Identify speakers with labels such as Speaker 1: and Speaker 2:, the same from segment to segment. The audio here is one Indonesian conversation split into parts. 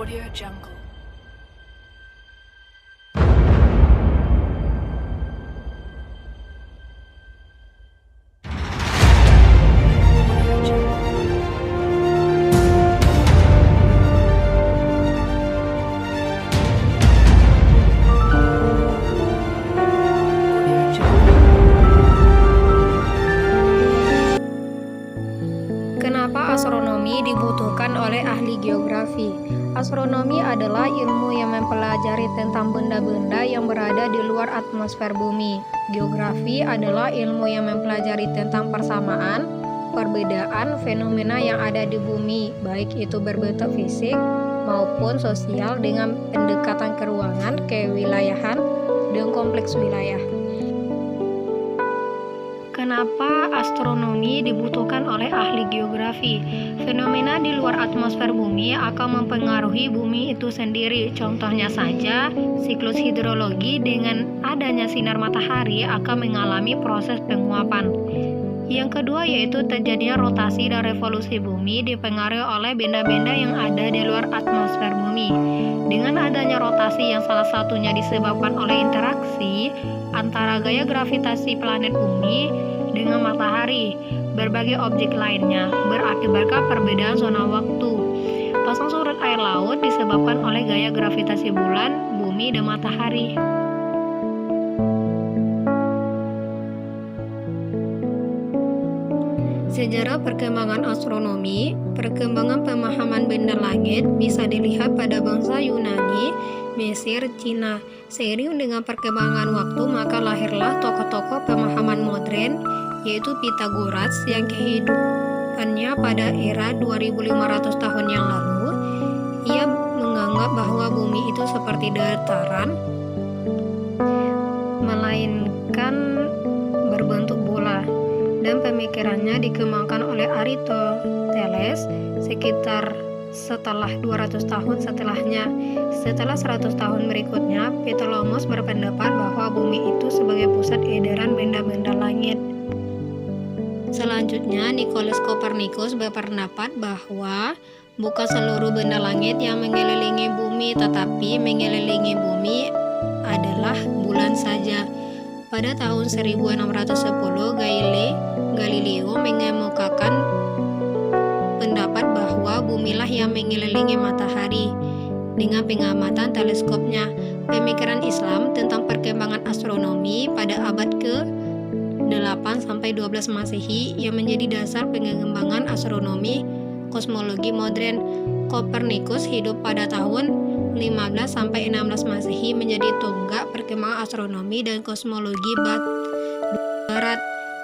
Speaker 1: Audio Jungle.
Speaker 2: Kenapa astronomi dibutuhkan oleh ahli geografi? Astronomi adalah ilmu yang mempelajari tentang benda-benda yang berada di luar atmosfer bumi. Geografi adalah ilmu yang mempelajari tentang persamaan, perbedaan fenomena yang ada di bumi, baik itu berbentuk fisik maupun sosial dengan pendekatan keruangan, kewilayahan, dan kompleks wilayah. Kenapa astronomi dibutuhkan oleh ahli geografi? Fenomena di luar atmosfer bumi akan mempengaruhi bumi itu sendiri. Contohnya saja, siklus hidrologi dengan adanya sinar matahari akan mengalami proses penguapan. Yang kedua yaitu terjadinya rotasi dan revolusi bumi dipengaruhi oleh benda-benda yang ada di luar atmosfer bumi. Dengan adanya rotasi yang salah satunya disebabkan oleh interaksi antara gaya gravitasi planet bumi dengan matahari, berbagai objek lainnya, berakibatkan perbedaan zona waktu. Pasang surut air laut disebabkan oleh gaya gravitasi bulan, bumi, dan matahari. Sejarah perkembangan astronomi, perkembangan pemahaman benda langit bisa dilihat pada bangsa Yunani, Mesir, Cina. Seiring dengan perkembangan waktu, maka lahirlah tokoh-tokoh pemahaman modern, yaitu Pythagoras yang kehidupannya pada era 2500 tahun yang lalu. Ia menganggap bahwa bumi itu seperti dataran, melainkan berbentuk bola. Dan pemikirannya dikembangkan oleh Aristoteles sekitar setelah 200 tahun setelahnya. Setelah 100 tahun berikutnya, Ptolemus berpendapat bahwa bumi itu sebagai pusat edaran benda-benda langit. Selanjutnya, Nikolaus Kopernikus berpendapat bahwa bukan seluruh benda langit yang mengelilingi bumi, tetapi mengelilingi bumi adalah bulan saja. Pada tahun 1610, Galileo mengemukakan pendapat bahwa bumilah yang mengelilingi matahari dengan pengamatan teleskopnya. Pemikiran Islam tentang perkembangan astronomi pada abad ke-8 sampai 12 Masehi yang menjadi dasar pengembangan astronomi kosmologi modern. Kopernikus hidup pada tahun 15 sampai 16 Masehi menjadi tonggak perkembangan astronomi dan kosmologi barat.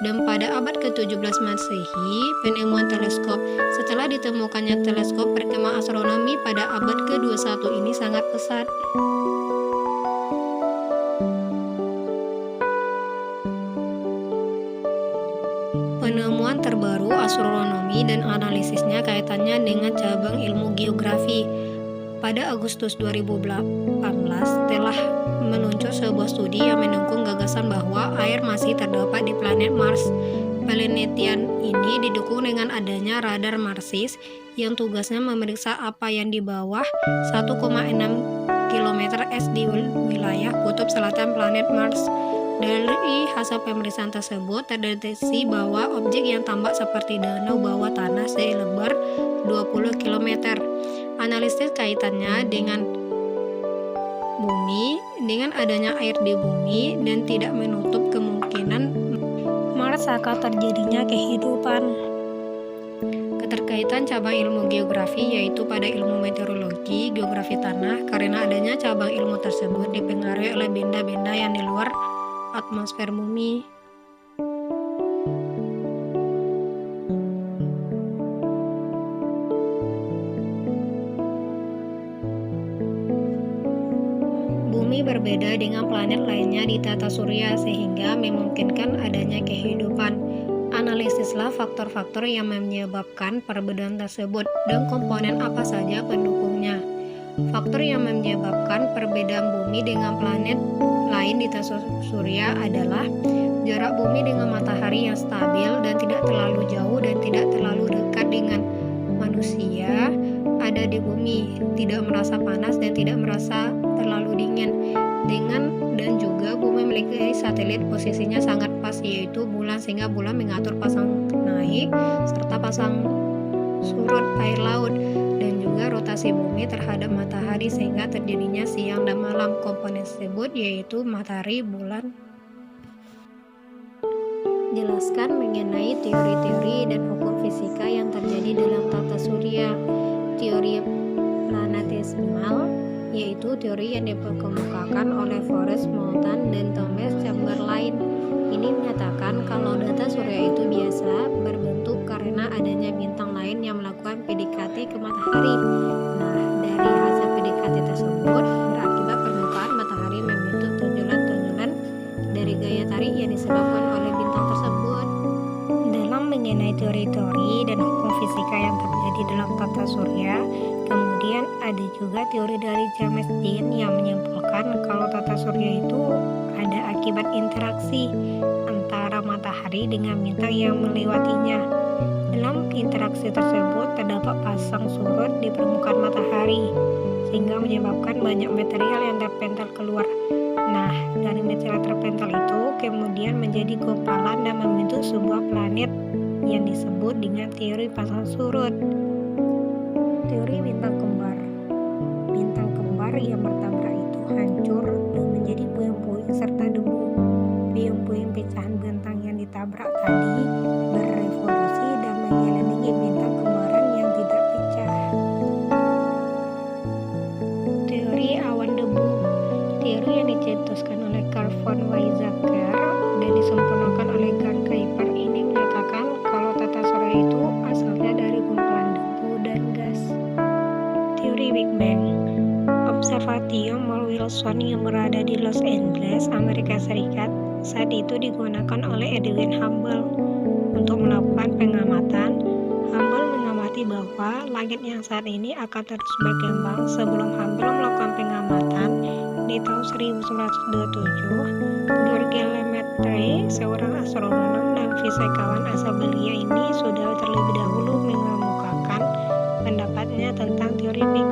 Speaker 2: Dan pada abad ke-17 Masehi, penemuan teleskop. Setelah ditemukannya teleskop, perkembangan astronomi pada abad ke-21 ini sangat pesat. Penemuan terbaru astronomi dan analisisnya kaitannya dengan cabang ilmu geografi. Pada Agustus 2018 telah meluncur sebuah studi yang mendukung gagasan bahwa air masih terdapat di planet Mars. Penelitian ini didukung dengan adanya radar Marsis yang tugasnya memeriksa apa yang di bawah 1,6 km es di wilayah kutub selatan planet Mars. Dari hasil pemeriksaan tersebut terdeteksi bahwa objek yang tampak seperti danau bawah tanah selebar 20 km. Analisis kaitannya dengan bumi, dengan adanya air di bumi, dan tidak menutup kemungkinan Mars akan terjadinya kehidupan. Keterkaitan cabang ilmu geografi yaitu pada ilmu meteorologi, geografi tanah, karena adanya cabang ilmu tersebut dipengaruhi oleh benda-benda yang di luar atmosfer bumi. Bumi berbeda dengan planet lainnya di tata surya sehingga memungkinkan adanya kehidupan. Analisislah faktor-faktor yang menyebabkan perbedaan tersebut dan komponen apa saja pendukungnya. Faktor yang menyebabkan perbedaan bumi dengan planet lain di tata surya adalah jarak bumi dengan matahari yang stabil dan tidak terlalu jauh dan tidak terlalu dekat dengan manusia, berada di bumi, tidak merasa panas dan tidak merasa terlalu dingin. Dan juga bumi memiliki satelit posisinya sangat pas, yaitu bulan, sehingga bulan mengatur pasang naik serta pasang surut air laut, dan juga rotasi bumi terhadap matahari sehingga terjadinya siang dan malam. Komponen tersebut yaitu matahari, bulan. Jelaskan mengenai teori-teori dan hukum fisika yang terjadi dalam tata surya. Teori planetesimal, yaitu teori yang dikemukakan oleh Forrest Moulton dan Thomas Chamberlain. Ini menyatakan kalau data surya itu biasa berbentuk karena adanya bintang lain yang melakukan PDKT ke matahari. Nah, dari hasil PDKT tersebut berakibat permukaan matahari membentuk tonjolan-tonjolan dari gaya tarik yang disebabkan oleh bintang tersebut. Dalam mengenai teori-teori dan hukum fisika yang terjadi dalam tata surya, kemudian ada juga teori dari James Dean yang menyimpulkan kalau tata surya itu ada akibat interaksi antara matahari dengan bintang yang melewatinya. Dalam interaksi tersebut terdapat pasang surut di permukaan matahari, sehingga menyebabkan banyak material yang terpental keluar. Nah, dari material terpental itu kemudian menjadi gumpalan dan membentuk sebuah planet yang disebut dengan teori pasang surut. Teori bintang kembar. Bintang kembar yang bertabrak itu hancur dan menjadi puing-puing serta debu. Puing-puing pecahan bintang yang ditabrak tadi berevolusi dan mengelilingi bintang kembaran yang tidak pecah. Teori awan debu. Teori yang dicetuskan oleh Carl von Weizsäcker dan disempurnakan oleh Gary Kuiper ini menyatakan kalau tata surya itu asalnya dari kumpulan debu dan gas. Teori Big Bang. Observatorium Wilson yang berada di Los Angeles, Amerika Serikat, saat itu digunakan oleh Edwin Hubble untuk melakukan pengamatan. Hubble mengamati bahwa langit yang saat ini akan terus berkembang. Sebelum Hubble melakukan pengamatan di tahun 1927, George Lemaitre, seorang astronom dan fisikawan asal Belgia ini sudah terlebih dahulu mengemukakan pendapatnya tentang teori Big